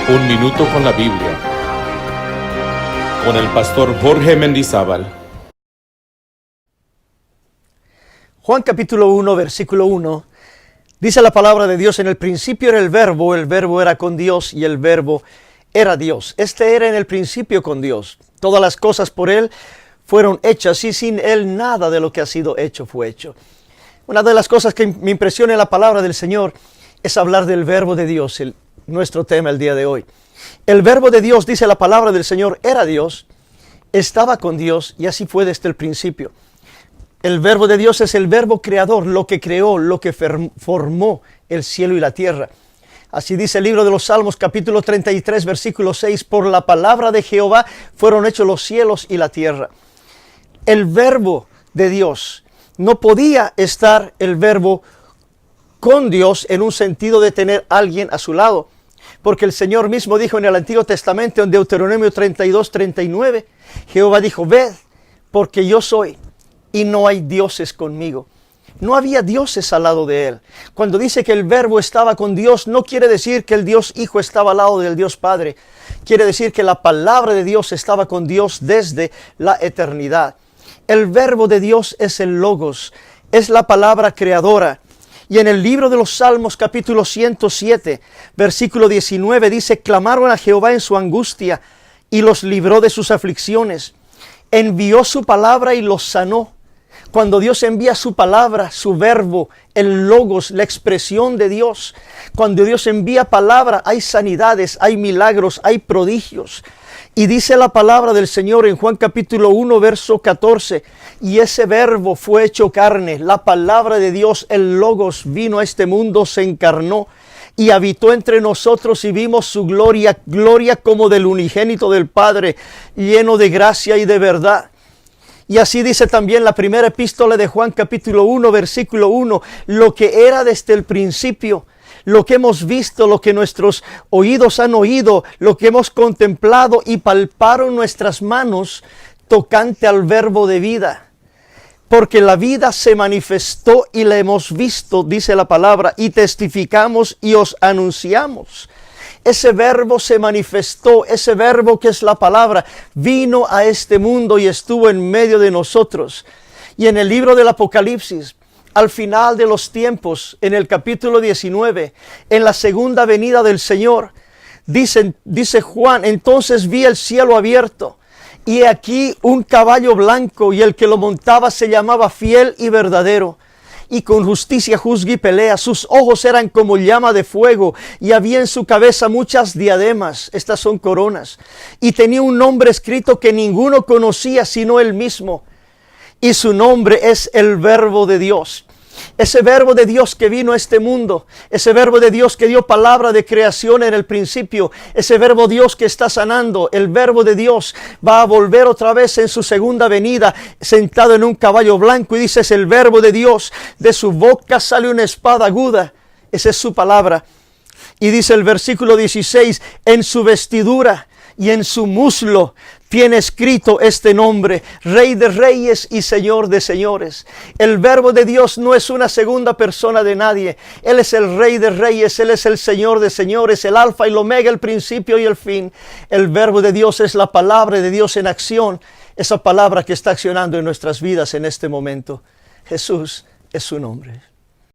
Un minuto con la Biblia, con el pastor Jorge Mendizábal. Juan capítulo 1, versículo 1, dice la palabra de Dios: en el principio era el verbo era con Dios y el verbo era Dios. Este era en el principio con Dios. Todas las cosas por Él fueron hechas y sin Él nada de lo que ha sido hecho fue hecho. Una de las cosas que me impresiona en la palabra del Señor es hablar del verbo de Dios, nuestro tema el día de hoy. El verbo de Dios, dice la palabra del Señor, era Dios, estaba con Dios y así fue desde el principio. El verbo de Dios es el verbo creador, lo que creó, lo que formó el cielo y la tierra. Así dice el libro de los Salmos, capítulo 33, versículo 6, por la palabra de Jehová fueron hechos los cielos y la tierra. El verbo de Dios, no podía estar el verbo con Dios en un sentido de tener a alguien a su lado, porque el Señor mismo dijo en el Antiguo Testamento, en Deuteronomio 32, 39, Jehová dijo: ved, porque yo soy, y no hay dioses conmigo. No había dioses al lado de Él. Cuando dice que el verbo estaba con Dios, no quiere decir que el Dios Hijo estaba al lado del Dios Padre. Quiere decir que la palabra de Dios estaba con Dios desde la eternidad. El verbo de Dios es el Logos, es la palabra creadora. Y en el libro de los Salmos, capítulo 107, versículo 19, dice: clamaron a Jehová en su angustia y los libró de sus aflicciones. Envió su palabra y los sanó. Cuando Dios envía su palabra, su verbo, el Logos, la expresión de Dios, cuando Dios envía palabra, hay sanidades, hay milagros, hay prodigios. Y dice la palabra del Señor en Juan capítulo 1, verso 14, y ese verbo fue hecho carne, la palabra de Dios, el Logos, vino a este mundo, se encarnó y habitó entre nosotros y vimos su gloria, gloria como del unigénito del Padre, lleno de gracia y de verdad. Y así dice también la primera epístola de Juan capítulo 1, versículo 1, lo que era desde el principio, lo que hemos visto, lo que nuestros oídos han oído, lo que hemos contemplado y palparon nuestras manos tocante al verbo de vida. Porque la vida se manifestó y la hemos visto, dice la palabra, y testificamos y os anunciamos. Ese verbo se manifestó, ese verbo que es la palabra, vino a este mundo y estuvo en medio de nosotros. Y en el libro del Apocalipsis, al final de los tiempos, en el capítulo 19, en la segunda venida del Señor, dice Juan: entonces vi el cielo abierto, y he aquí un caballo blanco, y el que lo montaba se llamaba Fiel y Verdadero, y con justicia juzga y pelea. Sus ojos eran como llama de fuego, y había en su cabeza muchas diademas, estas son coronas, y tenía un nombre escrito que ninguno conocía sino él mismo, y su nombre es el Verbo de Dios. Ese verbo de Dios que vino a este mundo, ese verbo de Dios que dio palabra de creación en el principio, ese verbo Dios que está sanando, el verbo de Dios va a volver otra vez en su segunda venida, sentado en un caballo blanco, y dice: es el verbo de Dios, de su boca sale una espada aguda, esa es su palabra. Y dice el versículo 16, en su vestidura y en su muslo tiene escrito este nombre: Rey de Reyes y Señor de Señores. El verbo de Dios no es una segunda persona de nadie. Él es el Rey de Reyes, Él es el Señor de Señores, el Alfa y el Omega, el principio y el fin. El verbo de Dios es la palabra de Dios en acción, esa palabra que está accionando en nuestras vidas en este momento. Jesús es su nombre.